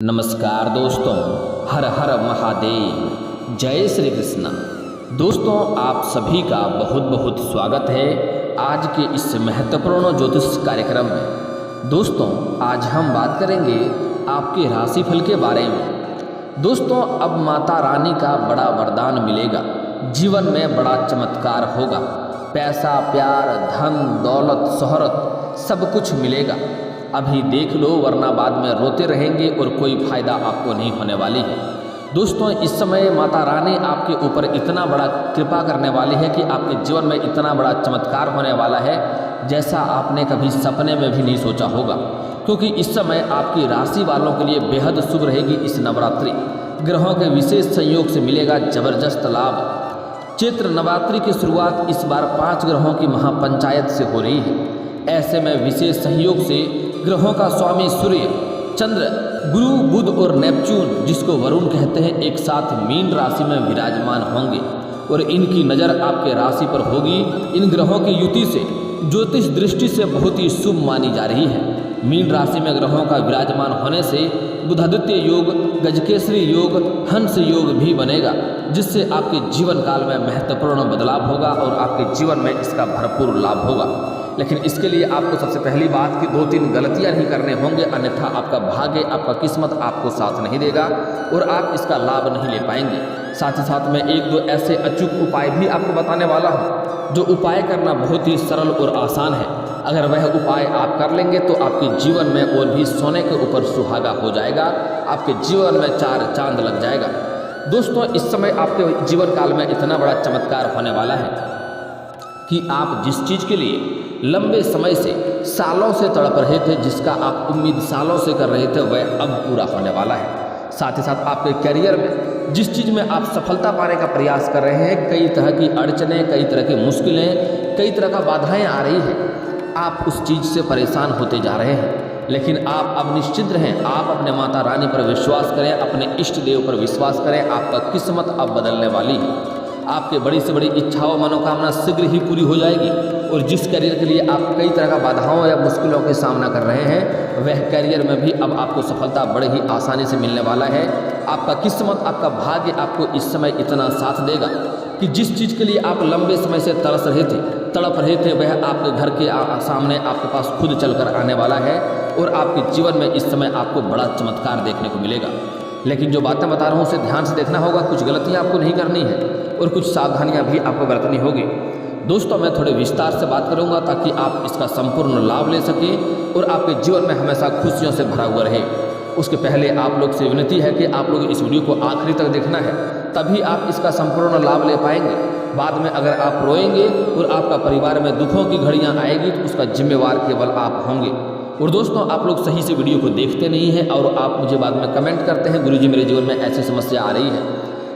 नमस्कार दोस्तों, हर हर महादेव, जय श्री कृष्ण। दोस्तों, आप सभी का बहुत बहुत स्वागत है आज के इस महत्वपूर्ण ज्योतिष कार्यक्रम में। दोस्तों, आज हम बात करेंगे आपके राशिफल के बारे में। दोस्तों, अब माता रानी का बड़ा वरदान मिलेगा, जीवन में बड़ा चमत्कार होगा, पैसा, प्यार, धन, दौलत, शोहरत सब कुछ मिलेगा। अभी देख लो, वरना बाद में रोते रहेंगे और कोई फायदा आपको नहीं होने वाली है। दोस्तों, इस समय माता रानी आपके ऊपर इतना बड़ा कृपा करने वाली है कि आपके जीवन में इतना बड़ा चमत्कार होने वाला है जैसा आपने कभी सपने में भी नहीं सोचा होगा। क्योंकि इस समय आपकी राशि वालों के लिए बेहद शुभ रहेगी। इस नवरात्रि ग्रहों के विशेष संयोग से मिलेगा जबरदस्त लाभ। चैत्र नवरात्रि की शुरुआत इस बार 5 ग्रहों की महापंचायत से हो रही है। ऐसे में विशेष सहयोग से ग्रहों का स्वामी सूर्य, चंद्र, गुरु, बुध और नेपच्यून, जिसको वरुण कहते हैं, एक साथ मीन राशि में विराजमान होंगे और इनकी नज़र आपके राशि पर होगी। इन ग्रहों की युति से ज्योतिष दृष्टि से बहुत ही शुभ मानी जा रही है। मीन राशि में ग्रहों का विराजमान होने से बुधादित्य योग, गजकेसरी योग, हंस योग भी बनेगा, जिससे आपके जीवन काल में महत्वपूर्ण बदलाव होगा और आपके जीवन में इसका भरपूर लाभ होगा। लेकिन इसके लिए आपको सबसे पहली बात कि 2-3 गलतियां नहीं करने होंगे, अन्यथा आपका भाग्य, आपका किस्मत आपको साथ नहीं देगा और आप इसका लाभ नहीं ले पाएंगे। साथ ही साथ में 1-2 ऐसे अचूक उपाय भी आपको बताने वाला हूँ, जो उपाय करना बहुत ही सरल और आसान है। अगर वह उपाय आप कर लेंगे तो आपके जीवन में और भी सोने के ऊपर सुहागा हो जाएगा, आपके जीवन में 4 चांद लग जाएगा। दोस्तों, इस समय आपके जीवन काल में इतना बड़ा चमत्कार होने वाला है कि आप जिस चीज़ के लिए लंबे समय से, सालों से तड़प रहे थे, जिसका आप उम्मीद सालों से कर रहे थे, वह अब पूरा होने वाला है। साथ ही साथ आपके करियर में जिस चीज़ में आप सफलता पाने का प्रयास कर रहे हैं, कई तरह की अड़चनें, कई तरह की मुश्किलें, कई तरह का बाधाएं आ रही हैं, आप उस चीज़ से परेशान होते जा रहे हैं। लेकिन आप अब निश्चिंत रहें, आप अपने माता रानी पर विश्वास करें, अपने इष्ट देव पर विश्वास करें। आपका किस्मत अब बदलने वाली है। आपके बड़ी से बड़ी इच्छाओं, मनोकामना शीघ्र ही पूरी हो जाएगी और जिस करियर के लिए आप कई तरह का बाधाओं या मुश्किलों के सामना कर रहे हैं, वह करियर में भी अब आपको सफलता बड़े ही आसानी से मिलने वाला है। आपका किस्मत, आपका भाग्य आपको इस समय इतना साथ देगा कि जिस चीज़ के लिए आप लंबे समय से तरस रहे थे, तड़प रहे थे, वह आपके घर के सामने आपके पास खुद चलकर आने वाला है और आपके जीवन में इस समय आपको बड़ा चमत्कार देखने को मिलेगा। लेकिन जो बातें बता रहा हूँ उसे ध्यान से देखना होगा। कुछ गलतियाँ आपको नहीं करनी है और कुछ सावधानियां भी आपको बरतनी होगी। दोस्तों, मैं थोड़े विस्तार से बात करूंगा ताकि आप इसका संपूर्ण लाभ ले सकें और आपके जीवन में हमेशा खुशियों से भरा हुआ रहे। उसके पहले आप लोग से विनती है कि आप लोग इस वीडियो को आखिरी तक देखना है, तभी आप इसका संपूर्ण लाभ ले पाएंगे। बाद में अगर आप रोएंगे और आपका परिवार में दुखों की घड़ियाँ आएगी तो उसका जिम्मेवार केवल आप होंगे। और दोस्तों, आप लोग सही से वीडियो को देखते नहीं हैं और आप मुझे बाद में कमेंट करते हैं, गुरुजी मेरे जीवन में ऐसी समस्या आ रही है।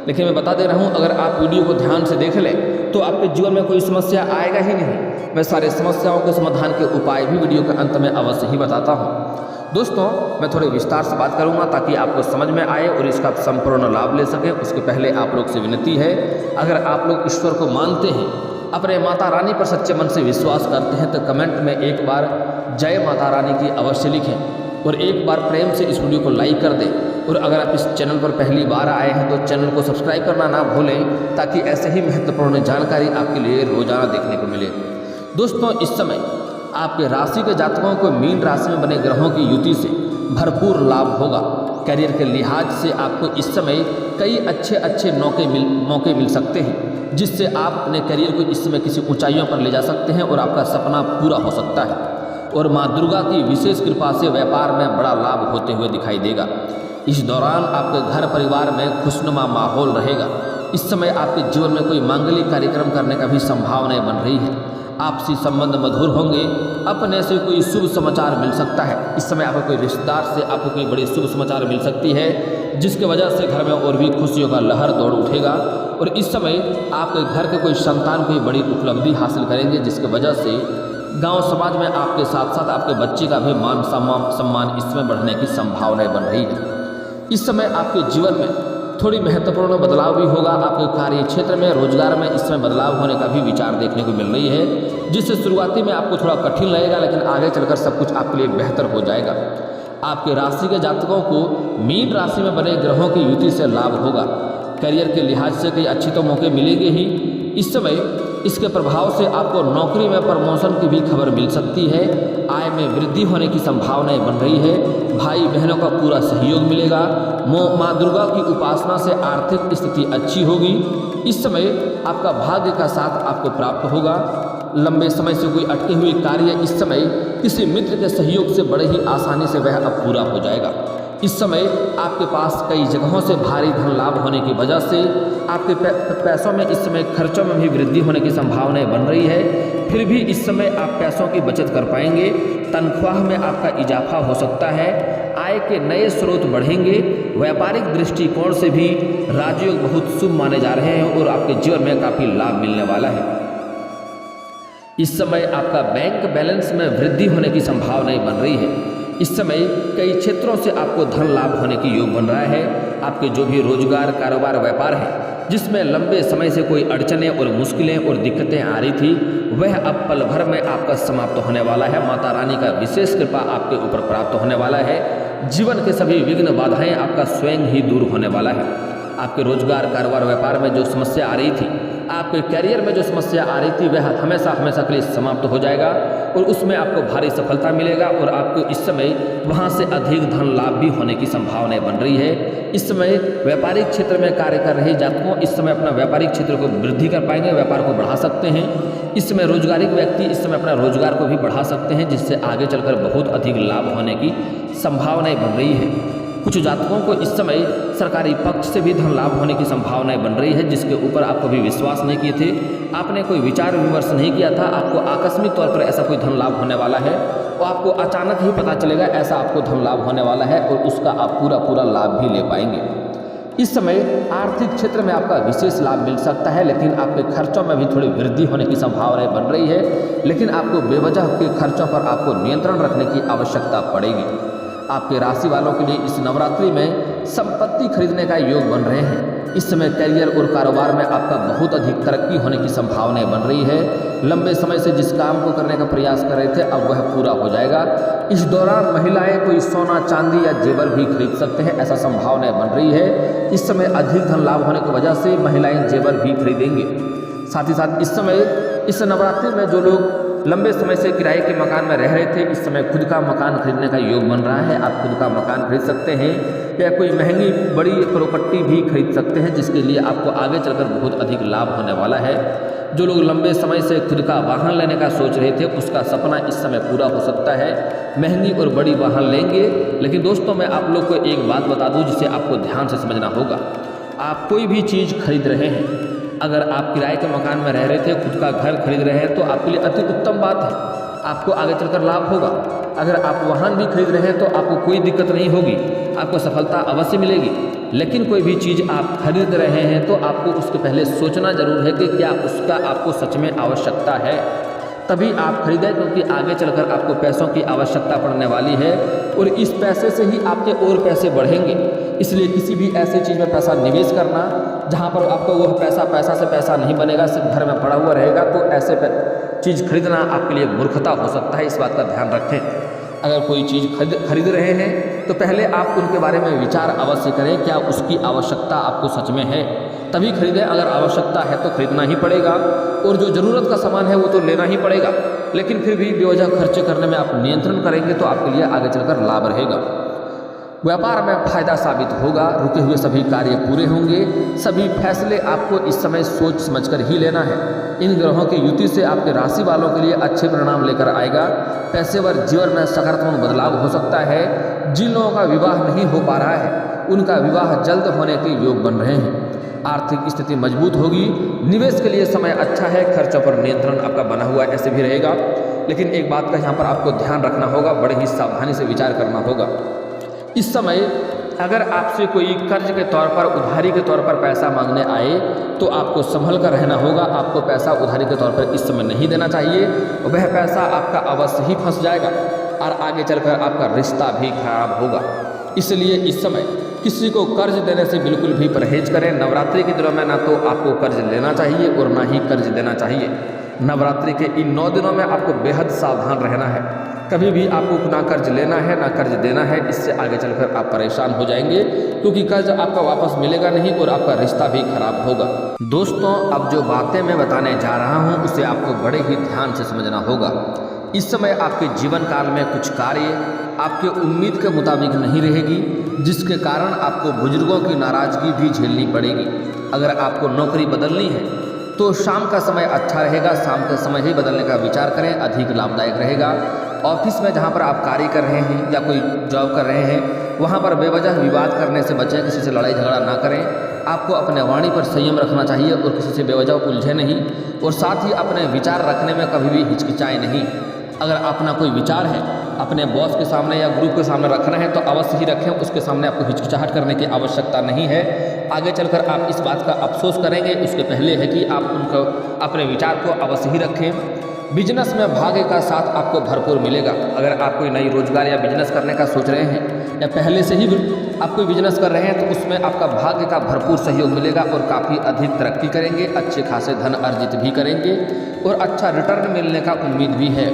लेकिन मैं बता दे रहा हूँ, अगर आप वीडियो को ध्यान से देख लें तो आपके जीवन में कोई समस्या आएगा ही नहीं। मैं सारे समस्याओं के समाधान के उपाय भी वीडियो के अंत में अवश्य ही बताता हूँ। दोस्तों, मैं थोड़े विस्तार से बात करूँगा ताकि आपको समझ में आए और इसका संपूर्ण लाभ ले सकें। उसके पहले आप लोग से विनती है, अगर आप लोग ईश्वर को मानते हैं, अपने माता रानी पर सच्चे मन से विश्वास करते हैं, तो कमेंट में एक बार जय माता रानी की अवश्य लिखें और एक बार प्रेम से इस वीडियो को लाइक कर दें। और अगर आप इस चैनल पर पहली बार आए हैं तो चैनल को सब्सक्राइब करना ना भूलें, ताकि ऐसे ही महत्वपूर्ण जानकारी आपके लिए रोजाना देखने को मिले। दोस्तों, इस समय आपके राशि के जातकों को मीन राशि में बने ग्रहों की युति से भरपूर लाभ होगा। करियर के लिहाज से आपको इस समय कई अच्छे मौके मिल सकते हैं, जिससे आप अपने करियर को इस समय किसी ऊंचाइयों पर ले जा सकते हैं और आपका सपना पूरा हो सकता है। और माँ दुर्गा की विशेष कृपा से व्यापार में बड़ा लाभ होते हुए दिखाई देगा। इस दौरान आपके घर परिवार में खुशनुमा माहौल रहेगा। इस समय आपके जीवन में कोई मांगलिक कार्यक्रम करने का भी संभावनाएं बन रही है। आपसी संबंध मधुर होंगे, अपने से कोई शुभ समाचार मिल सकता है। इस समय आपको कोई रिश्तेदार से आपको कोई बड़ी शुभ समाचार मिल सकती है, जिसके वजह से घर में और भी खुशियों का लहर दौड़ उठेगा। और इस समय आपके घर के कोई संतान कोई बड़ी उपलब्धि हासिल करेंगे, जिसके वजह से गांव समाज में आपके साथ साथ आपके बच्चे का भी मान सम्मान इसमें बढ़ने की संभावनाएं बन रही है। इस समय आपके जीवन में थोड़ी महत्वपूर्ण बदलाव भी होगा। आपके कार्य क्षेत्र में, रोजगार में इस समय बदलाव होने का भी विचार देखने को मिल रही है, जिससे शुरुआती में आपको थोड़ा कठिन लगेगा, लेकिन आगे चलकर सब कुछ आपके लिए बेहतर हो जाएगा। आपके राशि के जातकों को मीन राशि में बने ग्रहों की युति से लाभ होगा। करियर के लिहाज से कई अच्छी तो मौके मिलेंगे ही। इस समय इसके प्रभाव से आपको नौकरी में प्रमोशन की भी खबर मिल सकती है। आय में वृद्धि होने की संभावनाएं बन रही है। भाई बहनों का पूरा सहयोग मिलेगा। माँ दुर्गा की उपासना से आर्थिक स्थिति अच्छी होगी। इस समय आपका भाग्य का साथ आपको प्राप्त होगा। लंबे समय से कोई अटके हुए कार्य इस समय किसी मित्र के सहयोग से बड़े ही आसानी से वह अब पूरा हो जाएगा। इस समय आपके पास कई जगहों से भारी धन लाभ होने की वजह से आपके पैसों में इस समय खर्चों में भी वृद्धि होने की संभावनाएं बन रही है। फिर भी इस समय आप पैसों की बचत कर पाएंगे। तनख्वाह में आपका इजाफा हो सकता है। आय के नए स्रोत बढ़ेंगे। व्यापारिक दृष्टिकोण से भी राजयोग बहुत शुभ माने जा रहे हैं और आपके जीवन में काफ़ी लाभ मिलने वाला है। इस समय आपका बैंक बैलेंस में वृद्धि होने की संभावनाएं बन रही है। इस समय कई क्षेत्रों से आपको धन लाभ होने की योग बन रहा है। आपके जो भी रोजगार, कारोबार, व्यापार है जिसमें लंबे समय से कोई अड़चनें और मुश्किलें और दिक्कतें आ रही थी, वह अब पल भर में आपका समाप्त होने वाला है। माता रानी का विशेष कृपा आपके ऊपर प्राप्त होने वाला है। जीवन के सभी विघ्न बाधाएं आपका स्वयं ही दूर होने वाला है। आपके रोजगार, कारोबार, व्यापार में जो समस्या आ रही थी, आपके कैरियर में जो समस्या आ रही थी, वह हमेशा हमेशा के लिए समाप्त हो जाएगा और उसमें आपको भारी सफलता मिलेगा और आपको इस समय वहां से अधिक धन लाभ भी होने की संभावनाएं बन रही है। इस समय व्यापारिक क्षेत्र में कार्य कर रहे जातकों इस समय अपना व्यापारिक क्षेत्र को वृद्धि कर पाएंगे, व्यापार को बढ़ा सकते हैं। इस समय रोजगारिक व्यक्ति इस समय अपना रोजगार को भी बढ़ा सकते हैं, जिससे आगे चलकर बहुत अधिक लाभ होने की संभावनाएं बन रही है। कुछ जातकों को इस समय सरकारी पक्ष से भी धन लाभ होने की संभावनाएं बन रही है, जिसके ऊपर आप कभी विश्वास नहीं किए थे, आपने कोई विचार विमर्श नहीं किया था। आपको आकस्मिक तौर पर ऐसा कोई धन लाभ होने वाला है और आपको अचानक ही पता चलेगा ऐसा आपको धन लाभ होने वाला है और उसका आप पूरा लाभ भी ले पाएंगे। इस समय आर्थिक क्षेत्र में आपका विशेष लाभ मिल सकता है, लेकिन आपके खर्चों में भी थोड़ी वृद्धि होने की संभावनाएं बन रही है। लेकिन आपको बेवजह के खर्चों पर आपको नियंत्रण रखने की आवश्यकता पड़ेगी। आपके राशि वालों के लिए इस नवरात्रि में संपत्ति खरीदने का योग बन रहे हैं। इस समय करियर और कारोबार में आपका बहुत अधिक तरक्की होने की संभावनाएं बन रही है। लंबे समय से जिस काम को करने का प्रयास कर रहे थे, अब वह पूरा हो जाएगा। इस दौरान महिलाएं कोई सोना, चांदी या जेवर भी खरीद सकते हैं, ऐसा संभावनाएं बन रही है। इस समय अधिक धन लाभ होने की वजह से महिलाएं जेवर भी खरीदेंगे। साथ ही साथ इस समय इस नवरात्रि में जो लोग लंबे समय से किराए के मकान में रह रहे थे, इस समय खुद का मकान खरीदने का योग बन रहा है। आप खुद का मकान खरीद सकते हैं या कोई महंगी बड़ी प्रॉपर्टी भी खरीद सकते हैं, जिसके लिए आपको आगे चलकर बहुत अधिक लाभ होने वाला है। जो लोग लंबे समय से खुद का वाहन लेने का सोच रहे थे, उसका सपना इस समय पूरा हो सकता है। महंगी और बड़ी वाहन लेंगे। लेकिन दोस्तों, मैं आप लोग को एक बात बता दूं जिसे आपको ध्यान से समझना होगा। आप कोई भी चीज़ खरीद रहे हैं, अगर आप किराए के मकान में रह रहे थे, खुद का घर खरीद रहे हैं, तो आपके लिए अति उत्तम बात है, आपको आगे चलकर लाभ होगा। अगर आप वाहन भी खरीद रहे हैं तो आपको कोई दिक्कत नहीं होगी, आपको सफलता अवश्य मिलेगी। लेकिन कोई भी चीज़ आप खरीद रहे हैं तो आपको उसके पहले सोचना जरूर है कि क्या उसका आपको सच में आवश्यकता है, तभी आप खरीदें, क्योंकि आगे चलकर आपको पैसों की आवश्यकता पड़ने वाली है और इस पैसे से ही आपके और पैसे बढ़ेंगे। इसलिए किसी भी ऐसी चीज़ में पैसा निवेश करना जहाँ पर आपको वह पैसा से पैसा नहीं बनेगा, सिर्फ घर में पड़ा हुआ रहेगा, तो ऐसे चीज़ खरीदना आपके लिए मूर्खता हो सकता है। इस बात का ध्यान रखें। अगर कोई चीज़ खरीद रहे हैं तो पहले आप उनके बारे में विचार अवश्य करें, क्या उसकी आवश्यकता आपको सच में है, तभी खरीदें। अगर आवश्यकता है तो खरीदना ही पड़ेगा और जो ज़रूरत का सामान है वो तो लेना ही पड़ेगा। लेकिन फिर भी बेवजह खर्चे करने में आप नियंत्रण करेंगे तो आपके लिए आगे चलकर लाभ रहेगा। व्यापार में फायदा साबित होगा। रुके हुए सभी कार्य पूरे होंगे। सभी फैसले आपको इस समय सोच समझकर ही लेना है। इन ग्रहों की युति से आपके राशि वालों के लिए अच्छे परिणाम लेकर आएगा। पेशेवर जीवन में सकारात्मक बदलाव हो सकता है। जिन लोगों का विवाह नहीं हो पा रहा है, उनका विवाह जल्द होने के योग बन रहे हैं। आर्थिक स्थिति मजबूत होगी। निवेश के लिए समय अच्छा है। खर्चों पर नियंत्रण आपका बना हुआ ऐसे भी रहेगा। लेकिन एक बात का यहाँ पर आपको ध्यान रखना होगा, बड़े ही सावधानी से विचार करना होगा। इस समय अगर आपसे कोई कर्ज के तौर पर, उधारी के तौर पर पैसा मांगने आए तो आपको संभल कर रहना होगा। आपको पैसा उधारी के तौर पर इस समय नहीं देना चाहिए। वह पैसा आपका अवश्य ही फंस जाएगा और आगे चलकर आपका रिश्ता भी खराब होगा। इसलिए इस समय किसी को कर्ज देने से बिल्कुल भी परहेज करें। नवरात्रि के दिनों में ना तो आपको कर्ज लेना चाहिए और ना ही कर्ज देना चाहिए। नवरात्रि के इन 9 दिनों में आपको बेहद सावधान रहना है। कभी भी आपको ना कर्ज लेना है ना कर्ज देना है, इससे आगे चलकर आप परेशान हो जाएंगे, क्योंकि कर्ज आपका वापस मिलेगा नहीं और आपका रिश्ता भी खराब होगा। दोस्तों, अब जो बातें मैं बताने जा रहा हूँ उसे आपको बड़े ही ध्यान से समझना होगा। इस समय आपके जीवन काल में कुछ कार्य आपके उम्मीद के मुताबिक नहीं रहेगी, जिसके कारण आपको बुजुर्गों की नाराजगी भी झेलनी पड़ेगी। अगर आपको नौकरी बदलनी है तो शाम का समय अच्छा रहेगा, शाम के समय ही बदलने का विचार करें, अधिक लाभदायक रहेगा। ऑफिस में जहाँ पर आप कार्य कर रहे हैं या कोई जॉब कर रहे हैं, वहाँ पर बेवजह विवाद करने से बचें, किसी से लड़ाई झगड़ा ना करें। आपको अपने वाणी पर संयम रखना चाहिए और किसी से बेवजह उलझे नहीं, और साथ ही अपने विचार रखने में कभी भी हिचकिचाएं नहीं। अगर अपना कोई विचार है अपने बॉस के सामने या ग्रुप के सामने रखना है तो अवश्य ही रखें, उसके सामने आपको हिचकिचाहट करने की आवश्यकता नहीं है। आगे चलकर आप इस बात का अफसोस करेंगे, उसके पहले है कि आप उनको अपने विचार को अवश्य ही रखें। बिजनेस में भाग्य का साथ आपको भरपूर मिलेगा। अगर आप कोई नई रोजगार या बिजनेस करने का सोच रहे हैं या पहले से ही आप कोई बिजनेस कर रहे हैं तो उसमें आपका भाग्य का भरपूर सहयोग मिलेगा और काफ़ी अधिक तरक्की करेंगे, अच्छे खासे धन अर्जित भी करेंगे और अच्छा रिटर्न मिलने का उम्मीद भी है।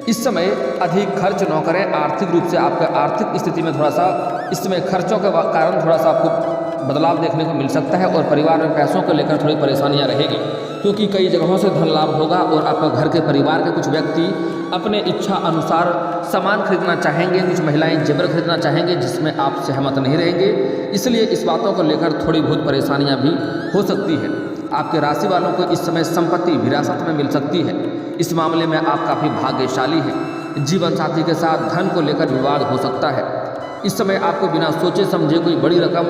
इस समय अधिक खर्च न करें, आर्थिक रूप से आपका आर्थिक स्थिति में थोड़ा सा इस समय खर्चों के कारण थोड़ा सा आपको बदलाव देखने को मिल सकता है और परिवार में पैसों को लेकर थोड़ी परेशानियां रहेगी, क्योंकि कई जगहों से धन लाभ होगा और आपका घर के परिवार के कुछ व्यक्ति अपने इच्छा अनुसार सामान खरीदना चाहेंगे, कुछ महिलाएं जेवर खरीदना चाहेंगे जिसमें आप सहमत नहीं रहेंगे, इसलिए इस बातों को लेकर थोड़ी बहुत परेशानियां भी हो सकती है। आपके राशि वालों को इस समय संपत्ति विरासत में मिल सकती है, इस मामले में आप काफ़ी भाग्यशाली हैं। जीवन साथी के साथ धन को लेकर विवाद हो सकता है। इस समय आपको बिना सोचे समझे कोई बड़ी रकम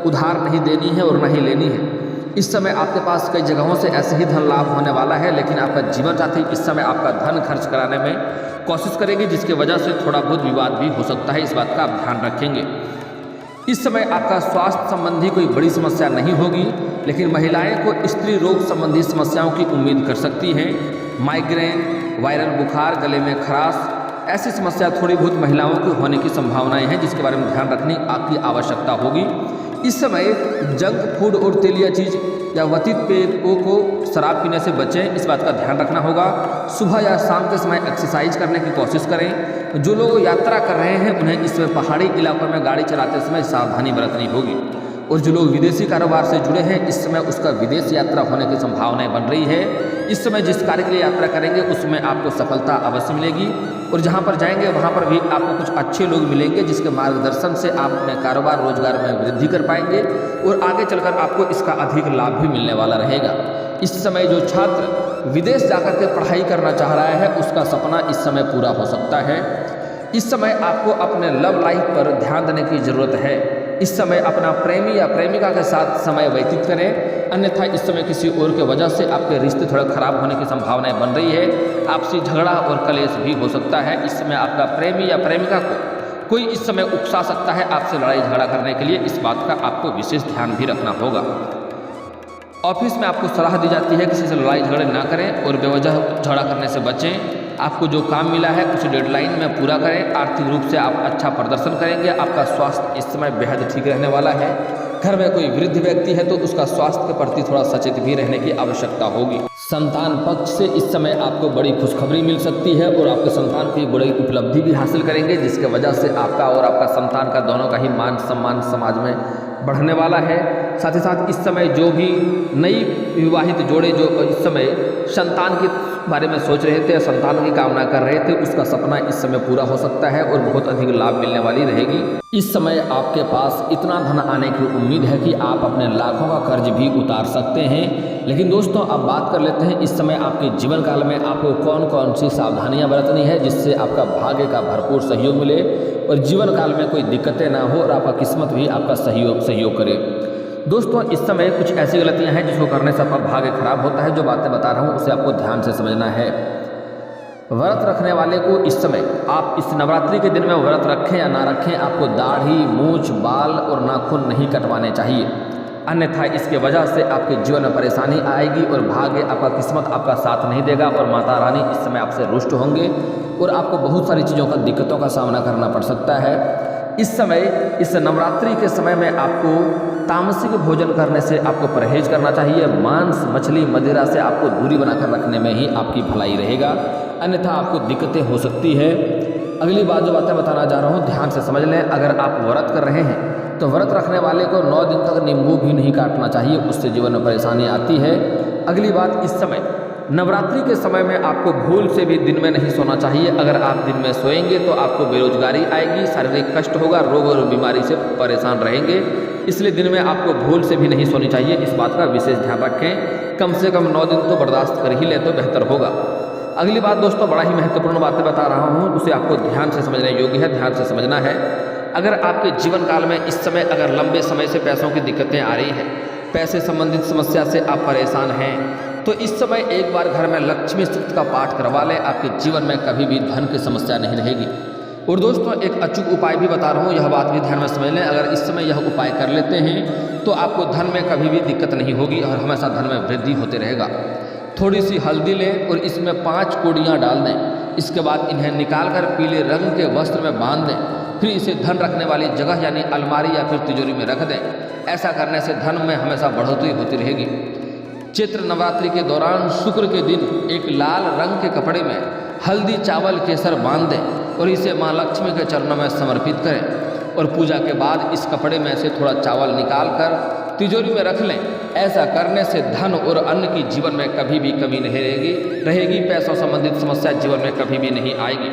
उधार नहीं देनी है और नहीं लेनी है। इस समय आपके पास कई जगहों से ऐसे ही धन लाभ होने वाला है, लेकिन आपका जीवन साथी इस समय आपका धन खर्च कराने में कोशिश करेगी, जिसकी वजह से थोड़ा बहुत विवाद भी हो सकता है। इस बात का आप ध्यान रखेंगे। इस समय आपका स्वास्थ्य संबंधी कोई बड़ी समस्या नहीं होगी, लेकिन महिलाएं को स्त्री रोग संबंधी समस्याओं की उम्मीद कर सकती हैं। माइग्रेन, वायरल बुखार, गले में खराश, ऐसी समस्या थोड़ी बहुत महिलाओं की होने की संभावनाएं हैं, जिसके बारे में ध्यान रखने की आवश्यकता होगी। इस समय जंक फूड और तेलिया चीज़ या वतित पेयों को शराब पीने से बचें, इस बात का ध्यान रखना होगा। सुबह या शाम के समय एक्सरसाइज करने की कोशिश करें। जो लोग यात्रा कर रहे हैं उन्हें इस समय पहाड़ी इलाकों में गाड़ी चलाते समय सावधानी बरतनी होगी, और जो लोग विदेशी कारोबार से जुड़े हैं इस समय उसका विदेश यात्रा होने की संभावनाएं बन रही है। इस समय जिस कार्य के लिए यात्रा करेंगे उसमें आपको सफलता अवश्य मिलेगी, और जहां पर जाएंगे वहां पर भी आपको कुछ अच्छे लोग मिलेंगे, जिसके मार्गदर्शन से आप अपने कारोबार रोजगार में वृद्धि कर पाएंगे और आगे चलकर आपको इसका अधिक लाभ भी मिलने वाला रहेगा। इस समय जो छात्र विदेश जाकर के पढ़ाई करना चाह रहा है उसका सपना इस समय पूरा हो सकता है। इस समय आपको अपने लव लाइफ पर ध्यान देने की ज़रूरत है। इस समय अपना प्रेमी या प्रेमिका के साथ समय व्यतीत करें, अन्यथा इस समय किसी और के वजह से आपके रिश्ते थोड़ा खराब होने की संभावनाएं बन रही है। आपसी झगड़ा और कलेश भी हो सकता है। इस समय आपका प्रेमी या प्रेमिका को कोई इस समय उकसा सकता है आपसे लड़ाई झगड़ा करने के लिए, इस बात का आपको विशेष ध्यान भी रखना होगा। ऑफिस में आपको सलाह दी जाती है किसी से लड़ाई झगड़े ना करें और बेवजह झगड़ा करने से बचें। आपको जो काम मिला है उसे डेडलाइन में पूरा करें। आर्थिक रूप से आप अच्छा प्रदर्शन करेंगे। आपका स्वास्थ्य इस समय बेहद ठीक रहने वाला है। घर में कोई वृद्ध व्यक्ति है तो उसका स्वास्थ्य के प्रति थोड़ा सचेत भी रहने की आवश्यकता होगी। संतान पक्ष से इस समय आपको बड़ी खुशखबरी मिल सकती है और आपके संतान की बड़ी उपलब्धि भी हासिल करेंगे, जिसके वजह से आपका और आपका संतान का दोनों का ही मान सम्मान समाज में बढ़ने वाला है। साथ ही साथ इस समय जो भी नई विवाहित जोड़े जो इस समय संतान के बारे में सोच रहे थे, संतान की कामना कर रहे थे, उसका सपना इस समय पूरा हो सकता है और बहुत अधिक लाभ मिलने वाली रहेगी। इस समय आपके पास इतना धन आने की उम्मीद है कि आप अपने लाखों का कर्ज भी उतार सकते हैं। लेकिन दोस्तों अब बात कर लेते हैं इस समय आपके जीवन काल में आपको कौन कौन सी सावधानियां बरतनी है जिससे आपका भाग्य का भरपूर सहयोग मिले और जीवन काल में कोई दिक्कतें ना हो और आपका किस्मत भी आपका सहयोग करे। दोस्तों इस समय कुछ ऐसी गलतियां हैं जिसको करने से आपका भाग्य खराब होता है। जो बातें बता रहा हूँ उसे आपको ध्यान से समझना है। व्रत रखने वाले को इस समय आप इस नवरात्रि के दिन में व्रत रखें या ना रखें, आपको दाढ़ी, मूंछ, बाल और नाखून नहीं कटवाने चाहिए, अन्यथा इसके वजह से आपके जीवन में परेशानी आएगी और भाग्य आपका किस्मत आपका साथ नहीं देगा और माता रानी इस समय आपसे रुष्ट होंगे और आपको बहुत सारी चीज़ों का दिक्कतों का सामना करना पड़ सकता है। इस समय इस नवरात्रि के समय में आपको तामसिक भोजन करने से आपको परहेज करना चाहिए। मांस, मछली, मदिरा से आपको दूरी बनाकर रखने में ही आपकी भलाई रहेगा, अन्यथा आपको दिक्कतें हो सकती है। अगली बात जो बातें बताना जा रहा हूँ ध्यान से समझ लें। अगर आप व्रत कर रहे हैं तो व्रत रखने वाले को 9 दिन तक नींबू भी नहीं काटना चाहिए, उससे जीवन में परेशानी आती है। अगली बात, इस समय नवरात्रि के समय में आपको भूल से भी दिन में नहीं सोना चाहिए। अगर आप दिन में सोएंगे तो आपको बेरोजगारी आएगी, शारीरिक कष्ट होगा, रोग और बीमारी से परेशान रहेंगे। इसलिए दिन में आपको भूल से भी नहीं सोनी चाहिए, इस बात का विशेष ध्यान रखें। कम से कम 9 दिन तो बर्दाश्त कर ही ले तो बेहतर होगा। अगली बात दोस्तों, बड़ा ही महत्वपूर्ण बातें बता रहा हूँ, उसे आपको ध्यान से समझने योग्य है, ध्यान से समझना है। अगर आपके जीवन काल में इस समय अगर लंबे समय से पैसों की दिक्कतें आ रही हैं, पैसे संबंधित समस्या से आप परेशान हैं, तो इस समय एक बार घर में लक्ष्मी स्तोत्र का पाठ करवा लें, आपके जीवन में कभी भी धन की समस्या नहीं रहेगी। और दोस्तों एक अचूक उपाय भी बता रहा हूँ, यह बात भी ध्यान में समझ लें। अगर इस समय यह उपाय कर लेते हैं तो आपको धन में कभी भी दिक्कत नहीं होगी और हमेशा धन में वृद्धि होते रहेगा। थोड़ी सी हल्दी लें और इसमें 5 कौड़ियाँ डाल दें। इसके बाद इन्हें निकाल कर पीले रंग के वस्त्र में बांध दें, फिर इसे धन रखने वाली जगह यानी अलमारी या फिर तिजोरी में रख दें। ऐसा करने से धन में हमेशा बढ़ोतरी होती रहेगी। चैत्र नवरात्रि के दौरान शुक्र के दिन एक लाल रंग के कपड़े में हल्दी, चावल, केसर बांध दें और इसे माँ लक्ष्मी के चरणों में समर्पित करें। और पूजा के बाद इस कपड़े में से थोड़ा चावल निकाल कर तिजोरी में रख लें। ऐसा करने से धन और अन्न की जीवन में कभी भी कमी नहीं रहेगी। पैसों संबंधित समस्या जीवन में कभी भी नहीं आएगी।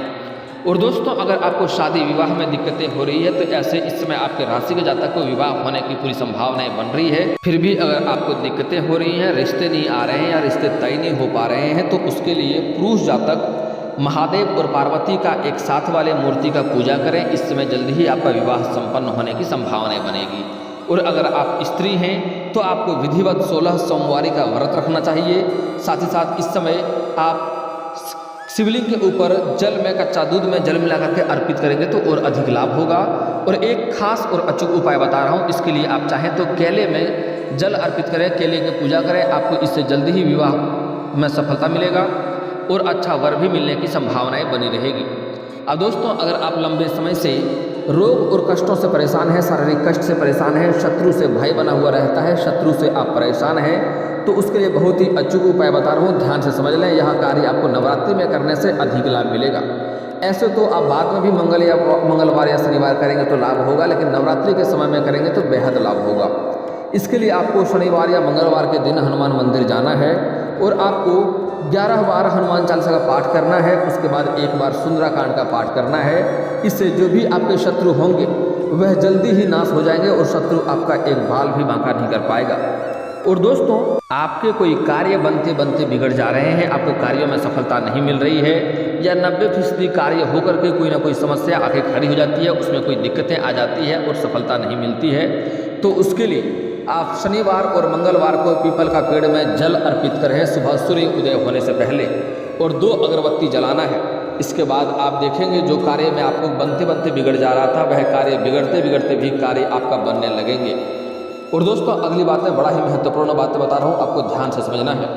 और दोस्तों अगर आपको शादी विवाह में दिक्कतें हो रही है तो ऐसे इस समय आपके राशि के जातक को विवाह होने की पूरी संभावनाएं बन रही है। फिर भी अगर आपको दिक्कतें हो रही हैं, रिश्ते नहीं आ रहे हैं या रिश्ते तय नहीं हो पा रहे हैं, तो उसके लिए पुरुष जातक महादेव और पार्वती का एक साथ वाले मूर्ति का पूजा करें। इस समय जल्दी ही आपका विवाह संपन्न होने की संभावनाएं बनेगी। और अगर आप स्त्री हैं तो आपको विधिवत 16 सोमवारी का व्रत रखना चाहिए। साथ ही साथ इस समय आप शिवलिंग के ऊपर जल में कच्चा दूध में जल मिला करके अर्पित करेंगे तो और अधिक लाभ होगा। और एक खास और अचूक उपाय बता रहा हूँ, इसके लिए आप चाहें तो केले में जल अर्पित करें, केले की पूजा करें, आपको इससे जल्दी ही विवाह में सफलता मिलेगा और अच्छा वर भी मिलने की संभावनाएं बनी रहेगी। अब दोस्तों अगर आप लंबे समय से रोग और कष्टों से परेशान हैं, शारीरिक कष्ट से परेशान हैं, शत्रु से भय बना हुआ रहता है, शत्रु से आप परेशान हैं, तो उसके लिए बहुत ही अचूक उपाय बता रहा हूँ, ध्यान से समझ लें। यह कार्य आपको नवरात्रि में करने से अधिक लाभ मिलेगा। ऐसे तो आप बाद में भी मंगलवार या शनिवार करेंगे तो लाभ होगा, लेकिन नवरात्रि के समय में करेंगे तो बेहद लाभ होगा। इसके लिए आपको शनिवार या मंगलवार के दिन हनुमान मंदिर जाना है और आपको 11 बार हनुमान चालीसा का पाठ करना है। उसके बाद 1 बार सुंदराकांड का पाठ करना है। इससे जो भी आपके शत्रु होंगे वह जल्दी ही नाश हो जाएंगे और शत्रु आपका एक बाल भी बांका नहीं कर पाएगा। और दोस्तों आपके कोई कार्य बनते बनते बिगड़ जा रहे हैं, आपको कार्यों में सफलता नहीं मिल रही है या 90% कार्य होकर के कोई ना कोई समस्या आके खड़ी हो जाती है, उसमें कोई दिक्कतें आ जाती है और सफलता नहीं मिलती है, तो उसके लिए आप शनिवार और मंगलवार को पीपल का पेड़ में जल अर्पित करें सुबह सूर्य उदय होने से पहले और 2 अगरबत्ती जलाना है। इसके बाद आप देखेंगे जो कार्य में आपको बनते बनते बिगड़ जा रहा था वह कार्य बिगड़ते बिगड़ते भी कार्य आपका बनने लगेंगे। और दोस्तों अगली बातें बड़ा ही महत्वपूर्ण बातें बता रहा हूँ, आपको ध्यान से समझना है।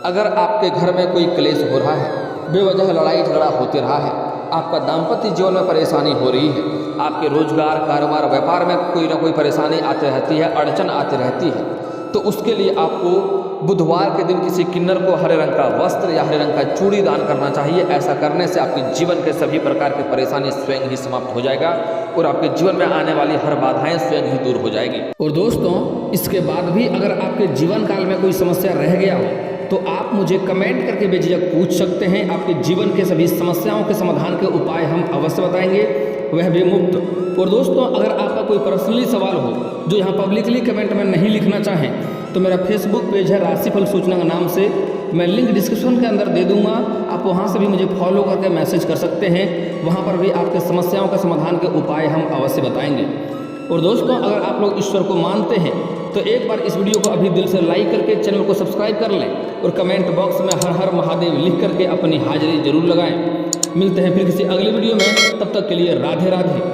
अगर आपके घर में कोई क्लेश हो रहा है, बेवजह लड़ाई झगड़ा होते रहा है, आपका दाम्पत्य जीवन में परेशानी हो रही है, आपके रोजगार, कारोबार, व्यापार में कोई ना कोई परेशानी आती रहती है, अड़चन आती रहती है, तो उसके लिए आपको बुधवार के दिन किसी किन्नर को हरे रंग का वस्त्र या हरे रंग का चूड़ी दान करना चाहिए। ऐसा करने से आपके जीवन के सभी प्रकार की परेशानी स्वयं ही समाप्त हो जाएगा और आपके जीवन में आने वाली हर बाधाएं स्वयं ही दूर हो जाएगी। और दोस्तों इसके बाद भी अगर आपके जीवन काल में कोई समस्या रह गया हो तो आप मुझे कमेंट करके बेझिझक पूछ सकते हैं। आपके जीवन के सभी समस्याओं के समाधान के उपाय हम अवश्य बताएंगे, वह भी मुफ्त। और दोस्तों अगर आपका कोई पर्सनली सवाल हो जो यहाँ पब्लिकली कमेंट में नहीं लिखना चाहें तो मेरा फेसबुक पेज है राशिफल सूचना के नाम से, मैं लिंक डिस्क्रिप्शन के अंदर दे दूंगा, आप वहाँ से भी मुझे फॉलो करके मैसेज कर सकते हैं। वहाँ पर भी आपके समस्याओं का समाधान के उपाय हम अवश्य बताएंगे। और दोस्तों अगर आप लोग ईश्वर को मानते हैं तो एक बार इस वीडियो को अभी दिल से लाइक करके चैनल को सब्सक्राइब कर लें और कमेंट बॉक्स में हर हर महादेव लिख करके अपनी हाजिरी जरूर लगाएं। मिलते हैं फिर किसी अगली वीडियो में, तब तक के लिए राधे राधे।